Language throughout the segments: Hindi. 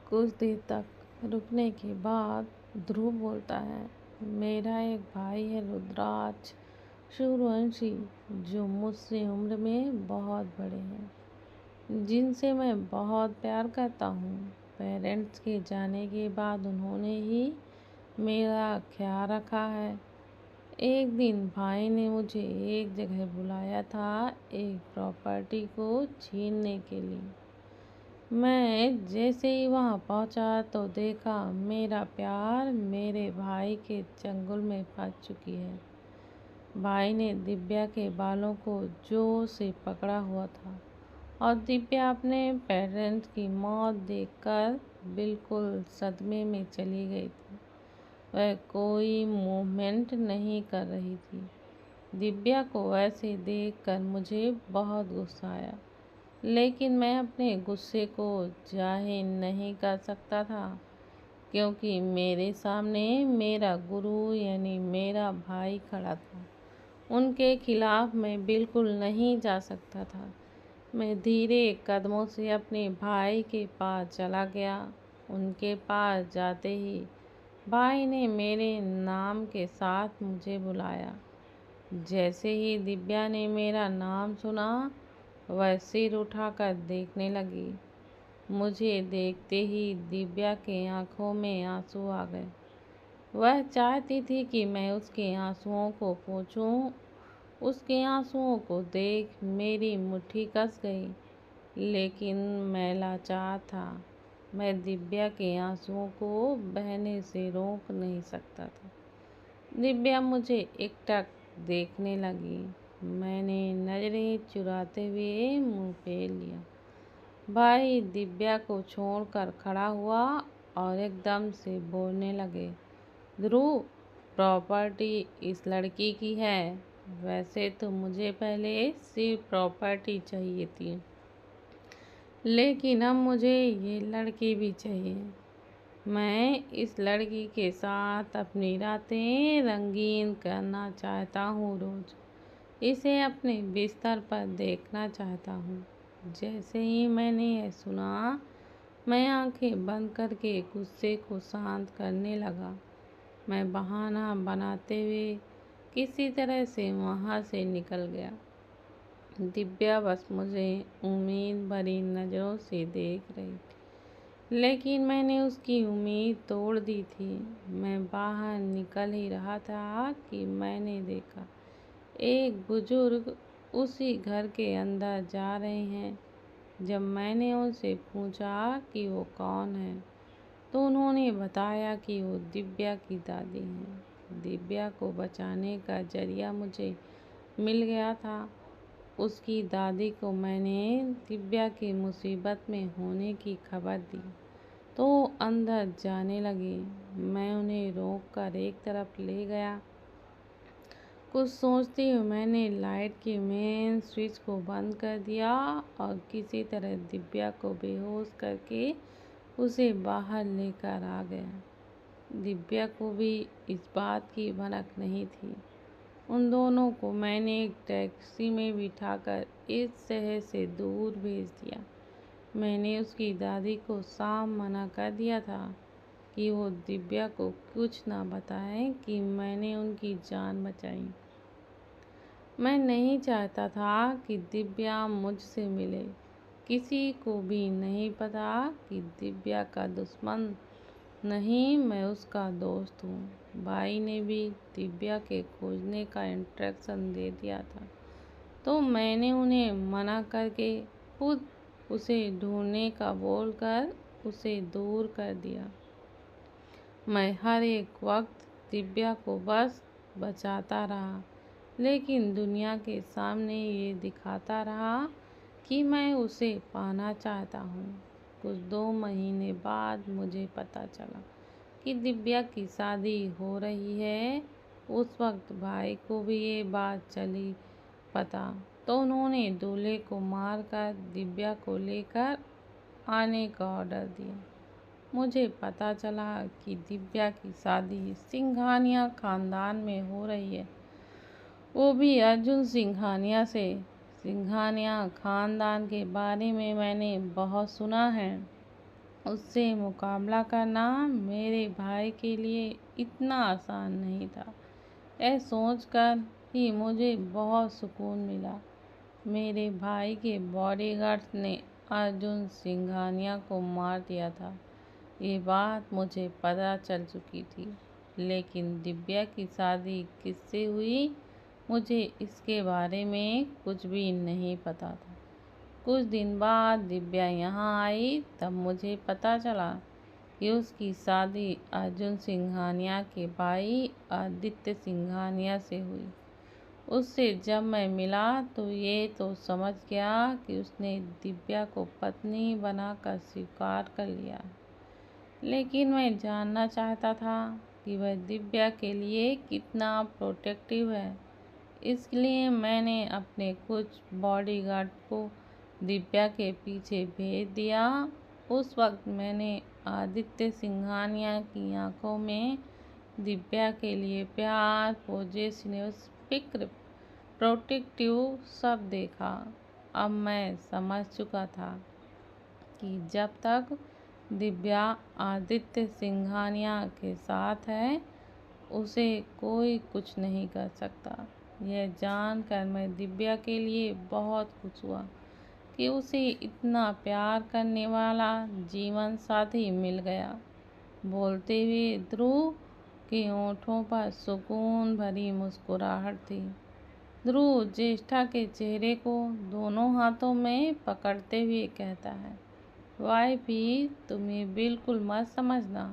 कुछ देर तक रुकने के बाद ध्रुव बोलता है, मेरा एक भाई है रुद्राक्ष सूर्यवंशी, जो मुझसे उम्र में बहुत बड़े हैं, जिनसे मैं बहुत प्यार करता हूँ। पेरेंट्स के जाने के बाद उन्होंने ही मेरा ख्याल रखा है। एक दिन भाई ने मुझे एक जगह बुलाया था, एक प्रॉपर्टी को छीनने के लिए। मैं जैसे ही वहां पहुंचा तो देखा मेरा प्यार मेरे भाई के चंगुल में फंस चुकी है। भाई ने दिव्या के बालों को जोर से पकड़ा हुआ था और दिव्या अपने पेरेंट्स की मौत देखकर बिल्कुल सदमे में चली गई थी। वह कोई मूवमेंट नहीं कर रही थी। दिव्या को ऐसे देखकर मुझे बहुत गुस्सा आया, लेकिन मैं अपने गुस्से को जाहिर नहीं कर सकता था, क्योंकि मेरे सामने मेरा गुरु यानी मेरा भाई खड़ा था। उनके खिलाफ मैं बिल्कुल नहीं जा सकता था। मैं धीरे कदमों से अपने भाई के पास चला गया। उनके पास जाते ही भाई ने मेरे नाम के साथ मुझे बुलाया। जैसे ही दिव्या ने मेरा नाम सुना, वह सिर उठाकर देखने लगी। मुझे देखते ही दिव्या के आंखों में आंसू आ गए। वह चाहती थी कि मैं उसके आंसुओं को पोंछूं। उसके आंसुओं को देख मेरी मुट्ठी कस गई, लेकिन मैं लाचार था। मैं दिव्या के आंसुओं को बहने से रोक नहीं सकता था। दिव्या मुझे एकटक देखने लगी। मैंने नजरें चुराते हुए मुंह फेर लिया। भाई दिव्या को छोड़कर खड़ा हुआ और एकदम से बोलने लगे, ध्रुव, प्रॉपर्टी इस लड़की की है। वैसे तो मुझे पहले सिर्फ प्रॉपर्टी चाहिए थी, लेकिन अब मुझे ये लड़की भी चाहिए। मैं इस लड़की के साथ अपनी रातें रंगीन करना चाहता हूँ। रोज इसे अपने बिस्तर पर देखना चाहता हूँ। जैसे ही मैंने यह सुना, मैं आंखें बंद करके गुस्से को शांत करने लगा। मैं बहाना बनाते हुए किसी तरह से वहाँ से निकल गया। दिव्या बस मुझे उम्मीद भरी नज़रों से देख रही थी, लेकिन मैंने उसकी उम्मीद तोड़ दी थी। मैं बाहर निकल ही रहा था कि मैंने देखा एक बुजुर्ग उसी घर के अंदर जा रहे हैं। जब मैंने उनसे पूछा कि वो कौन है, तो उन्होंने बताया कि वो दिव्या की दादी हैं। दिव्या को बचाने का जरिया मुझे मिल गया था। उसकी दादी को मैंने दिव्या की मुसीबत में होने की खबर दी तो अंदर जाने लगी। मैं उन्हें रोककर एक तरफ ले गया। कुछ सोचती हुई मैंने लाइट की मेन स्विच को बंद कर दिया और किसी तरह दिव्या को बेहोश करके उसे बाहर लेकर आ गया। दिव्या को भी इस बात की भनक नहीं थी। उन दोनों को मैंने एक टैक्सी में बिठाकर इस शहर से दूर भेज दिया। मैंने उसकी दादी को साफ मना कर दिया था कि वो दिव्या को कुछ ना बताएं कि मैंने उनकी जान बचाई। मैं नहीं चाहता था कि दिव्या मुझसे मिले। किसी को भी नहीं पता कि दिव्या का दुश्मन नहीं, मैं उसका दोस्त हूँ। भाई ने भी दिव्या के खोजने का इंस्ट्रक्शन दे दिया था, तो मैंने उन्हें मना करके खुद उसे ढूंढने का बोलकर उसे दूर कर दिया। मैं हर एक वक्त दिव्या को बस बचाता रहा, लेकिन दुनिया के सामने ये दिखाता रहा कि मैं उसे पाना चाहता हूँ। कुछ 2 महीने बाद मुझे पता चला कि दिव्या की शादी हो रही है। उस वक्त भाई को भी ये बात चली पता, तो उन्होंने दूल्हे को मारकर दिव्या को लेकर आने का ऑर्डर दिया। मुझे पता चला कि दिव्या की शादी सिंघानिया खानदान में हो रही है, वो भी अर्जुन सिंघानिया से। सिंघानिया खानदान के बारे में मैंने बहुत सुना है। उससे मुकाबला करना मेरे भाई के लिए इतना आसान नहीं था। यह सोचकर ही मुझे बहुत सुकून मिला। मेरे भाई के बॉडीगार्ड्स ने अर्जुन सिंघानिया को मार दिया था, ये बात मुझे पता चल चुकी थी। लेकिन दिव्या की शादी किससे हुई, मुझे इसके बारे में कुछ भी नहीं पता था। कुछ दिन बाद दिव्या यहाँ आई, तब मुझे पता चला कि उसकी शादी अर्जुन सिंघानिया के भाई आदित्य सिंघानिया से हुई। उससे जब मैं मिला तो ये तो समझ गया कि उसने दिव्या को पत्नी बनाकर स्वीकार कर लिया। लेकिन मैं जानना चाहता था कि वह दिव्या के लिए कितना प्रोटेक्टिव है। इसलिए मैंने अपने कुछ बॉडीगार्ड को दिव्या के पीछे भेज दिया। उस वक्त मैंने आदित्य सिंघानिया की आंखों में दिव्या के लिए प्यार, पॉजिटिव, फिक्र, प्रोटेक्टिव सब देखा। अब मैं समझ चुका था कि जब तक दिव्या आदित्य सिंघानिया के साथ है, उसे कोई कुछ नहीं कर सकता। यह जानकर मैं दिव्या के लिए बहुत खुश हुआ कि उसे इतना प्यार करने वाला जीवन साथी मिल गया। बोलते हुए ध्रुव के होठों पर सुकून भरी मुस्कुराहट थी। ध्रुव ज्येष्ठा के चेहरे को दोनों हाथों में पकड़ते हुए कहता है, वाइफी, तुम्हें बिल्कुल मत समझना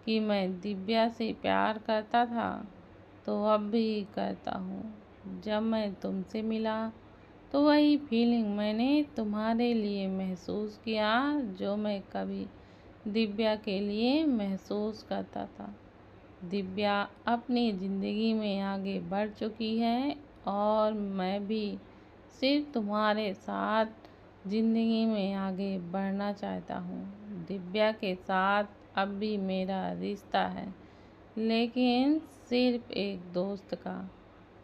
कि मैं दिव्या से प्यार करता था, तो अब भी करता हूँ। जब मैं तुमसे मिला तो वही फीलिंग मैंने तुम्हारे लिए महसूस किया जो मैं कभी दिव्या के लिए महसूस करता था। दिव्या अपनी ज़िंदगी में आगे बढ़ चुकी है और मैं भी सिर्फ तुम्हारे साथ ज़िंदगी में आगे बढ़ना चाहता हूँ। दिव्या के साथ अब भी मेरा रिश्ता है, लेकिन सिर्फ एक दोस्त का,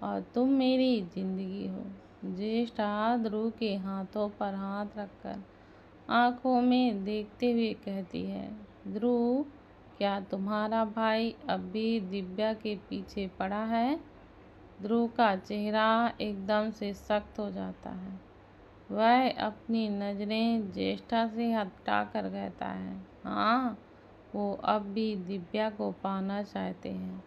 और तुम मेरी ज़िंदगी हो। ज्येष्ठा ध्रुव के हाथों पर हाथ रखकर आंखों में देखते हुए कहती है, ध्रुव, क्या तुम्हारा भाई अब भी दिव्या के पीछे पड़ा है? ध्रुव का चेहरा एकदम से सख्त हो जाता है। वह अपनी नज़रें ज्येष्ठा से हटाकर कहता है, हाँ, वो अब भी दिव्या को पाना चाहते हैं।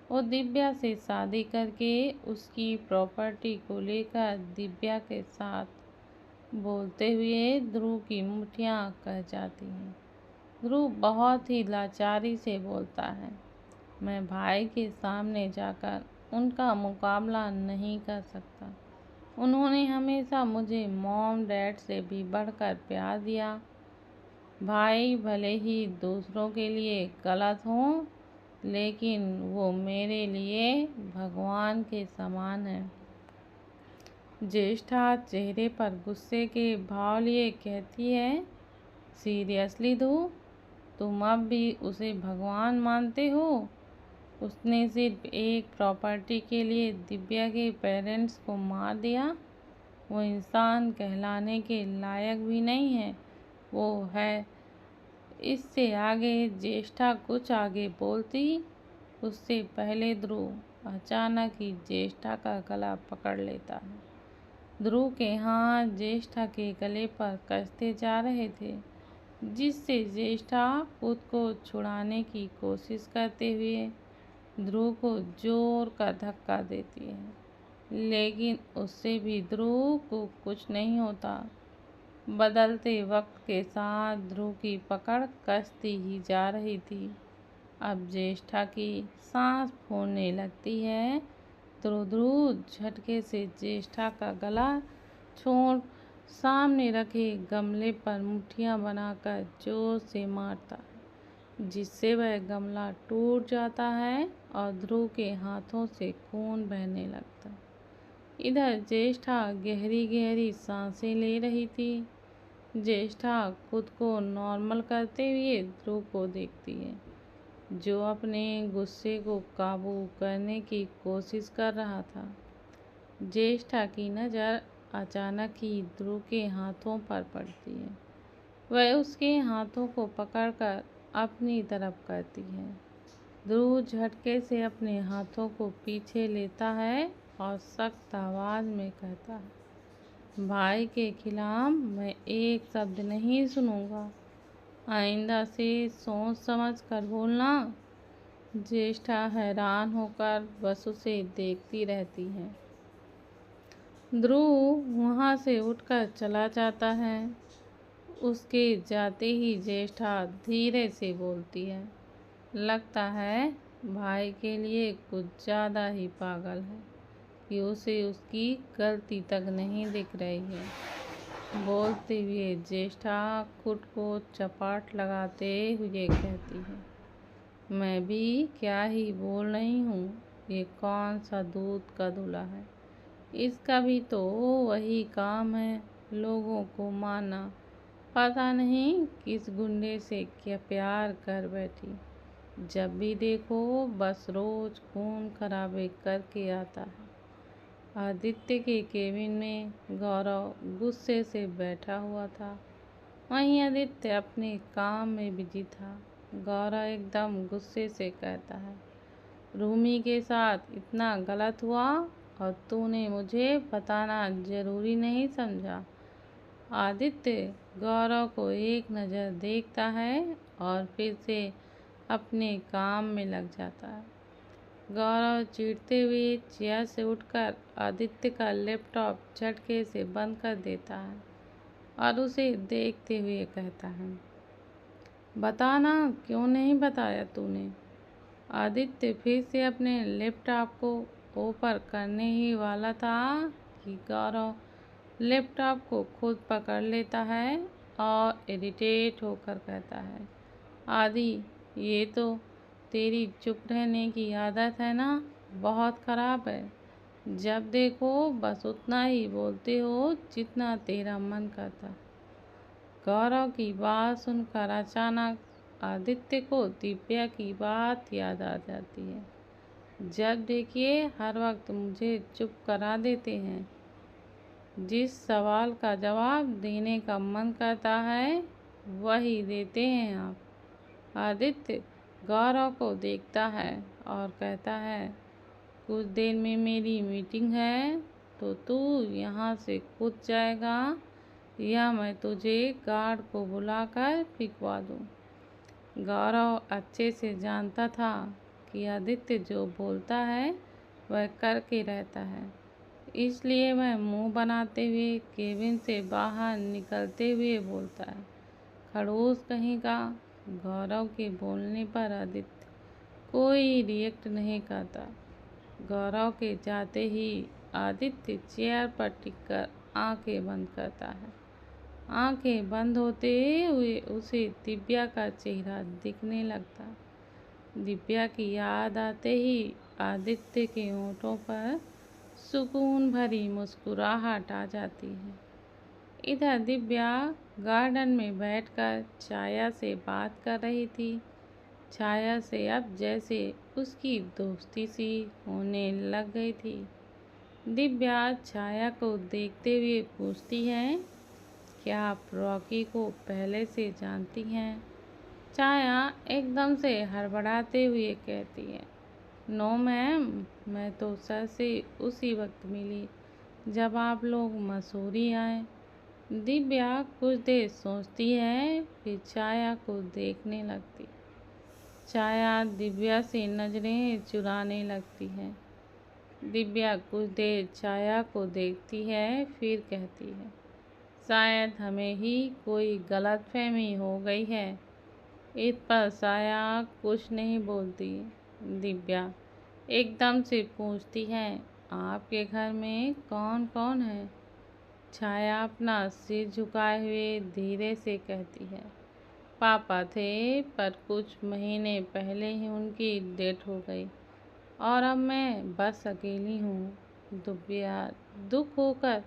वो दिव्या से शादी करके उसकी प्रॉपर्टी को लेकर दिव्या के साथ। बोलते हुए ध्रुव की मुठ्ठियाँ कह जाती हैं। ध्रुव बहुत ही लाचारी से बोलता है, मैं भाई के सामने जाकर उनका मुकाबला नहीं कर सकता। उन्होंने हमेशा मुझे मॉम डैड से भी बढ़कर प्यार दिया। भाई भले ही दूसरों के लिए गलत हों, लेकिन वो मेरे लिए भगवान के समान है। ज्येष्ठा चेहरे पर गुस्से के भाव लिए कहती है, सीरियसली ध्रुव, तुम अब भी उसे भगवान मानते हो? उसने सिर्फ एक प्रॉपर्टी के लिए दिव्या के पेरेंट्स को मार दिया। वो इंसान कहलाने के लायक भी नहीं है। वो है। इससे आगे ज्येष्ठा कुछ आगे बोलती, उससे पहले ध्रुव अचानक ही ज्येष्ठा का गला पकड़ लेता है। ध्रुव के हाथ ज्येष्ठा के गले पर कसते जा रहे थे, जिससे ज्येष्ठा खुद को छुड़ाने की कोशिश करते हुए ध्रुव को जोर का धक्का देती है। लेकिन उससे भी ध्रुव को कुछ नहीं होता। बदलते वक्त के साथ ध्रुव की पकड़ कसती ही जा रही थी। अब ज्येष्ठा की सांस फूलने लगती है तो ध्रुव झटके से ज्येष्ठा का गला छोड़ सामने रखे गमले पर मुट्ठियां बनाकर जोर से मारता है, जिससे वह गमला टूट जाता है और ध्रुव के हाथों से खून बहने लगता है। इधर ज्येष्ठा गहरी गहरी सांसें ले रही थी। ज्येष्ठा खुद को नॉर्मल करते हुए ध्रुव को देखती है, जो अपने गुस्से को काबू करने की कोशिश कर रहा था। ज्येष्ठा की नज़र अचानक ही ध्रुव के हाथों पर पड़ती है। वह उसके हाथों को पकड़कर अपनी तरफ करती है। ध्रुव झटके से अपने हाथों को पीछे लेता है और सख्त आवाज में कहता है, भाई के खिलाफ मैं एक शब्द नहीं सुनूंगा। आइंदा से सोच समझ कर बोलना। ज्येष्ठा हैरान होकर बस उसे देखती रहती है। ध्रुव वहाँ से उठकर चला जाता है। उसके जाते ही ज्येष्ठा धीरे से बोलती है, लगता है भाई के लिए कुछ ज़्यादा ही पागल है कि उसे उसकी गलती तक नहीं दिख रही है। बोलते हुए ज्येष्ठा खुद को चपाट लगाते हुए कहती है, मैं भी क्या ही बोल रही हूँ, ये कौन सा दूध का दूल्हा है। इसका भी तो वही काम है, लोगों को मारना। पता नहीं किस गुंडे से क्या प्यार कर बैठी। जब भी देखो बस रोज खून खराबे करके आता है। आदित्य के केबिन में गौरव गुस्से से बैठा हुआ था। वहीं आदित्य अपने काम में बिजी था। गौरव एकदम गुस्से से कहता है, रूमी के साथ इतना गलत हुआ और तूने मुझे बताना जरूरी नहीं समझा। आदित्य गौरव को एक नज़र देखता है और फिर से अपने काम में लग जाता है। गौरव चिढ़ते हुए चेयर से उठकर आदित्य का लैपटॉप झटके से बंद कर देता है और उसे देखते हुए कहता है, बताना क्यों नहीं बताया तूने। आदित्य फिर से अपने लैपटॉप को ऊपर करने ही वाला था कि गौरव लैपटॉप को खुद पकड़ लेता है और इरिटेट होकर कहता है, आदि ये तो तेरी चुप रहने की आदत है ना, बहुत ख़राब है। जब देखो बस उतना ही बोलते हो जितना तेरा मन करता। गौरव की बात सुनकर अचानक आदित्य को दिव्या की बात याद आ जाती है। जब देखिए हर वक्त मुझे चुप करा देते हैं। जिस सवाल का जवाब देने का मन करता है वही देते हैं आप। आदित्य गौरव को देखता है और कहता है, कुछ देर में मेरी मीटिंग है तो तू यहाँ से कूद जाएगा या मैं तुझे गार्ड को बुलाकर पिटवा दूँ। गौरव अच्छे से जानता था कि आदित्य जो बोलता है वह करके रहता है, इसलिए वह मुंह बनाते हुए केबिन से बाहर निकलते हुए बोलता है, खड़ूस कहीं का। गौरव के बोलने पर आदित्य कोई रिएक्ट नहीं करता। गौरव के जाते ही आदित्य चेयर पर टिककर आंखें बंद करता है। आंखें बंद होते हुए उसे दिव्या का चेहरा दिखने लगता। दिव्या की याद आते ही आदित्य के होंठों पर सुकून भरी मुस्कुराहट आ जाती है। इधर दिव्या गार्डन में बैठकर छाया से बात कर रही थी। छाया से अब जैसे उसकी दोस्ती सी होने लग गई थी। दिव्या छाया को देखते हुए पूछती है, क्या आप रॉकी को पहले से जानती हैं? छाया एकदम से हड़बड़ाते हुए कहती है, नो मैम, मैं तो सर से उसी वक्त मिली जब आप लोग मसूरी आए। दिव्या कुछ देर सोचती है फिर छाया को देखने लगती। छाया दिव्या से नजरें चुराने लगती है। दिव्या कुछ देर छाया को देखती है फिर कहती है, शायद हमें ही कोई गलतफहमी हो गई है। इस पर छाया कुछ नहीं बोलती। दिव्या एकदम से पूछती है, आपके घर में कौन कौन है? छाया अपना सिर झुकाए हुए धीरे से कहती है, पापा थे पर कुछ महीने पहले ही उनकी डेथ हो गई और अब मैं बस अकेली हूँ। दिव्या दुख होकर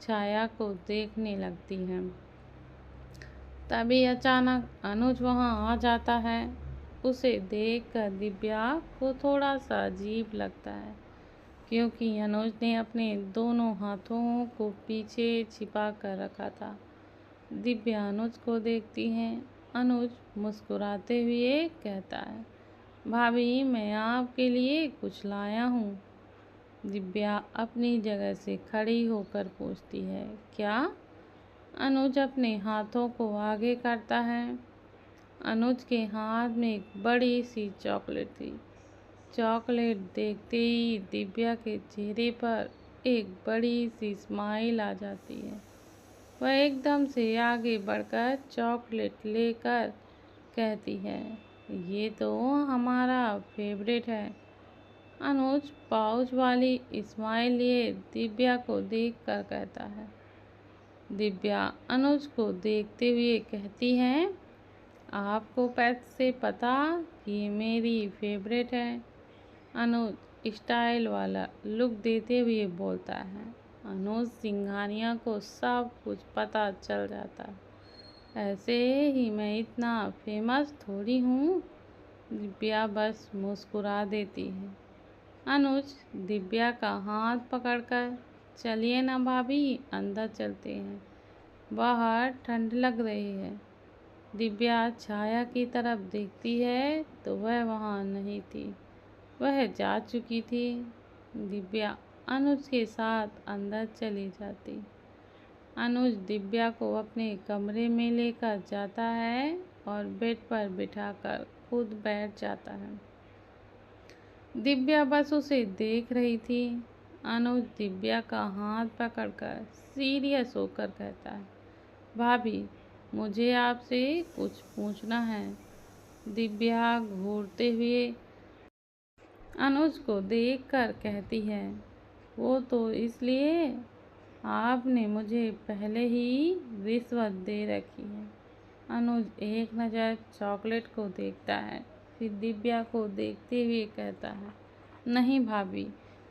छाया को देखने लगती है। तभी अचानक अनुज वहाँ आ जाता है। उसे देखकर दिव्या को थोड़ा सा अजीब लगता है क्योंकि अनुज ने अपने दोनों हाथों को पीछे छिपा कर रखा था। दिव्या अनुज को देखती है। अनुज मुस्कुराते हुए कहता है, भाभी मैं आपके लिए कुछ लाया हूँ। दिव्या अपनी जगह से खड़ी होकर पूछती है, क्या? अनुज अपने हाथों को आगे करता है। अनुज के हाथ में एक बड़ी सी चॉकलेट थी। चॉकलेट देखते ही दिव्या के चेहरे पर एक बड़ी सी स्माइल आ जाती है। वह एकदम से आगे बढ़कर चॉकलेट लेकर कहती है, ये तो हमारा फेवरेट है। अनुज पाउच वाली स्माइल लिए दिव्या को देखकर कहता है। दिव्या अनुज को देखते हुए कहती है, आपको कैसे पता कि ये मेरी फेवरेट है? अनुज स्टाइल वाला लुक देते हुए बोलता है। अनुज सिंघानिया को सब कुछ पता चल जाता है। ऐसे ही मैं इतना फेमस थोड़ी हूँ। दिव्या बस मुस्कुरा देती है। अनुज दिव्या का हाथ पकड़कर, चलिए ना भाभी, अंदर चलते हैं, बाहर ठंड लग रही है। दिव्या छाया की तरफ देखती है तो वह वहाँ नहीं थी, वह जा चुकी थी। दिव्या अनुज के साथ अंदर चली जाती। अनुज दिव्या को अपने कमरे में लेकर जाता है और बेड पर बिठाकर खुद बैठ जाता है। दिव्या बस उसे देख रही थी। अनुज दिव्या का हाथ पकड़कर सीरियस होकर कहता है, भाभी मुझे आपसे कुछ पूछना है। दिव्या घूरते हुए अनुज को देखकर कहती है, वो तो इसलिए आपने मुझे पहले ही रिश्वत दे रखी है। अनुज एक नज़र चॉकलेट को देखता है, फिर दिव्या को देखते हुए कहता है, नहीं भाभी,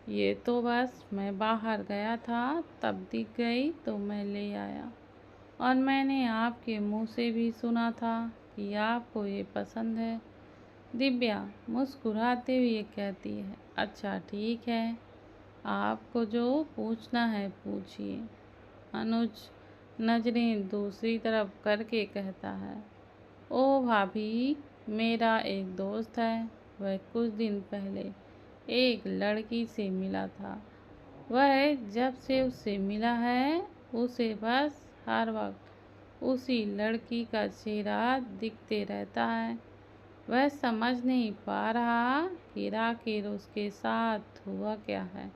ये तो बस मैं बाहर गया था तब दिख गई तो मैं ले आया, और मैंने आपके मुंह से भी सुना था कि आपको ये पसंद है। दिव्या मुस्कुराते हुए कहती है, अच्छा ठीक है, आपको जो पूछना है पूछिए। अनुज नजरें दूसरी तरफ करके कहता है, ओ भाभी, मेरा एक दोस्त है, वह कुछ दिन पहले एक लड़की से मिला था। वह जब से उससे मिला है उसे बस हर वक्त उसी लड़की का चेहरा दिखते रहता है। वह समझ नहीं पा रहा कि आखिर उसके साथ हुआ क्या है।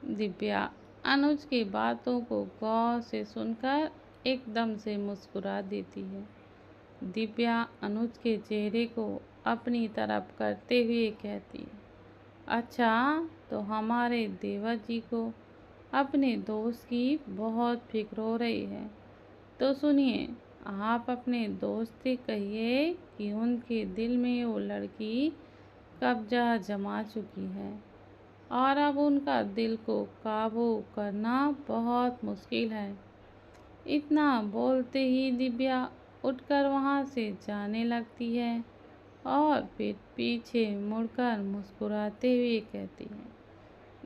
दिव्या अनुज की बातों को गौर से सुनकर एकदम से मुस्कुरा देती है। दिव्या अनुज के चेहरे को अपनी तरफ करते हुए कहती है, अच्छा, तो हमारे देवर जी को अपने दोस्त की बहुत फिक्र हो रही है। तो सुनिए, आप अपने दोस्त से कहिए कि उनके दिल में वो लड़की कब्जा जमा चुकी है और अब उनका दिल को काबू करना बहुत मुश्किल है। इतना बोलते ही दिव्या उठकर वहाँ से जाने लगती है और फिर पीछे मुड़कर मुस्कुराते हुए कहती है,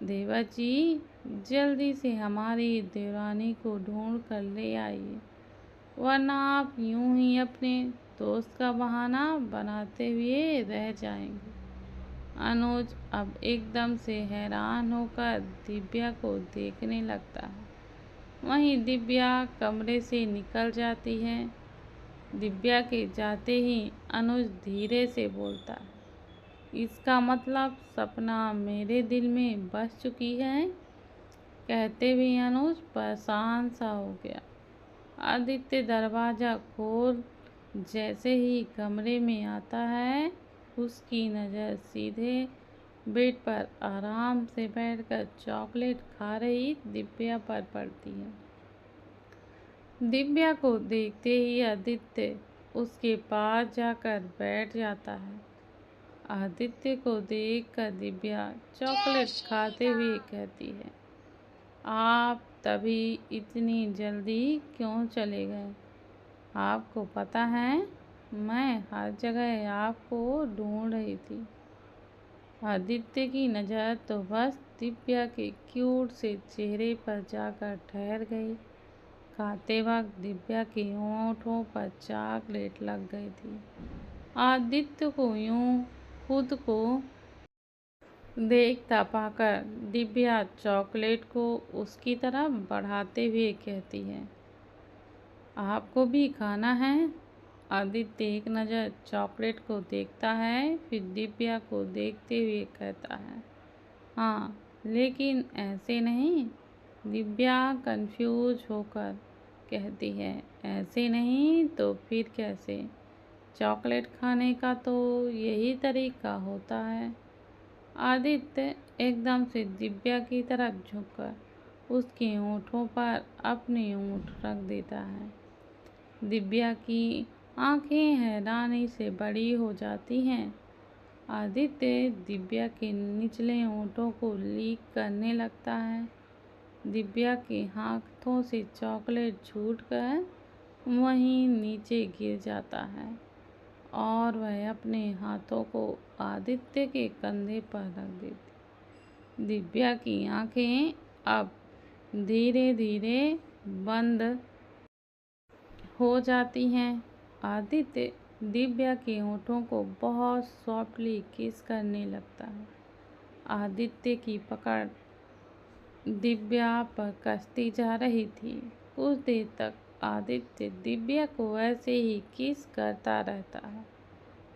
देवर जी, जल्दी से हमारी देवरानी को ढूंढ कर ले आइए, वरना आप यूं ही अपने दोस्त का बहाना बनाते हुए रह जाएंगे। अनुज अब एकदम से हैरान होकर दिव्या को देखने लगता है। वहीं दिव्या कमरे से निकल जाती है। दिव्या के जाते ही अनुज धीरे से बोलता है, इसका मतलब सपना मेरे दिल में बस चुकी है। कहते हुए अनुज परेशान सा हो गया। आदित्य दरवाज़ा खोल जैसे ही कमरे में आता है, उसकी नज़र सीधे बेड पर आराम से बैठकर चॉकलेट खा रही दिव्या पर पड़ती है। दिव्या को देखते ही आदित्य उसके पास जाकर बैठ जाता है। आदित्य को देखकर दिव्या चॉकलेट खाते हुए कहती है, आप तभी इतनी जल्दी क्यों चले गए? आपको पता है, मैं हर जगह आपको ढूंढ रही थी। आदित्य की नज़र तो बस दिव्या के क्यूट से चेहरे पर जाकर ठहर गई। खाते वक्त दिव्या के होंठों पर चॉकलेट लग गई थी। आदित्य को यूं खुद को देखता पाकर दिव्या चॉकलेट को उसकी तरफ बढ़ाते हुए कहती है, आपको भी खाना है? आदित्य एक नज़र चॉकलेट को देखता है, फिर दिव्या को देखते हुए कहता है, हाँ, लेकिन ऐसे नहीं। दिव्या कंफ्यूज होकर कहती है, ऐसे नहीं तो फिर कैसे? चॉकलेट खाने का तो यही तरीका होता है। आदित्य एकदम से दिव्या की तरफ झुककर उसके होंठों पर अपनी होंठ रख देता है। दिव्या की आंखें हैरानी से बड़ी हो जाती हैं। आदित्य दिव्या के निचले होंठों को लीक करने लगता है। दिव्या के हाथों से चॉकलेट छूटकर वहीं नीचे गिर जाता है और वह अपने हाथों को आदित्य के कंधे पर रख देती। दिव्या की आंखें अब धीरे धीरे बंद हो जाती हैं। आदित्य दिव्या के होठों को बहुत सॉफ्टली किस करने लगता है। आदित्य की पकड़ दिव्या पर कसती जा रही थी। कुछ देर तक आदित्य दिव्या को ऐसे ही किस करता रहता है,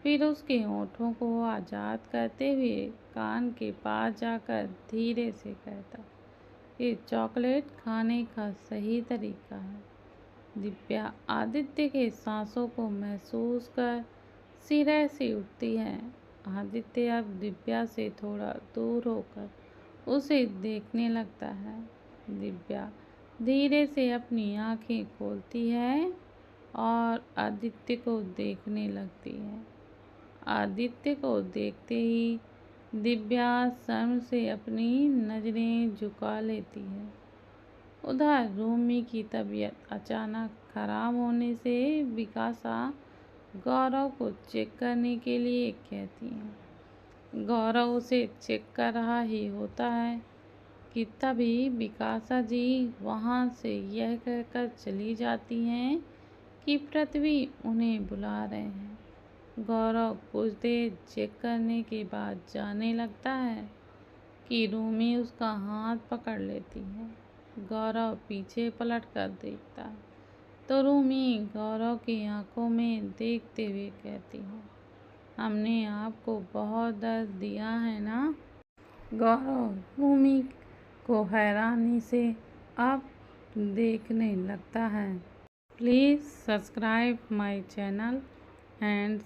फिर उसके होठों को आज़ाद करते हुए कान के पास जाकर धीरे से कहता, ये चॉकलेट खाने का सही तरीका है। दिव्या आदित्य के सांसों को महसूस कर सिरे से उठती है। आदित्य अब दिव्या से थोड़ा दूर होकर उसे देखने लगता है। दिव्या धीरे से अपनी आंखें खोलती है और आदित्य को देखने लगती है। आदित्य को देखते ही दिव्या शर्म से अपनी नज़रें झुका लेती है। उधर रूमी की तबीयत अचानक खराब होने से विकासा गौरव को चेक करने के लिए कहती है। गौरव उसे चेक कर रहा ही होता है कि तभी विकासा जी वहाँ से यह कहकर चली जाती हैं कि पृथ्वी उन्हें बुला रहे हैं। गौरव कुछ देर चेक करने के बाद जाने लगता है कि रूमी उसका हाथ पकड़ लेती है। गौरव पीछे पलट कर देखता है तो रूमी गौरव की आंखों में देखते हुए कहती है, हमने आपको बहुत दर्द दिया है ना? गौरव रूमी को हैरानी से अब देखने लगता है। Please subscribe my channel and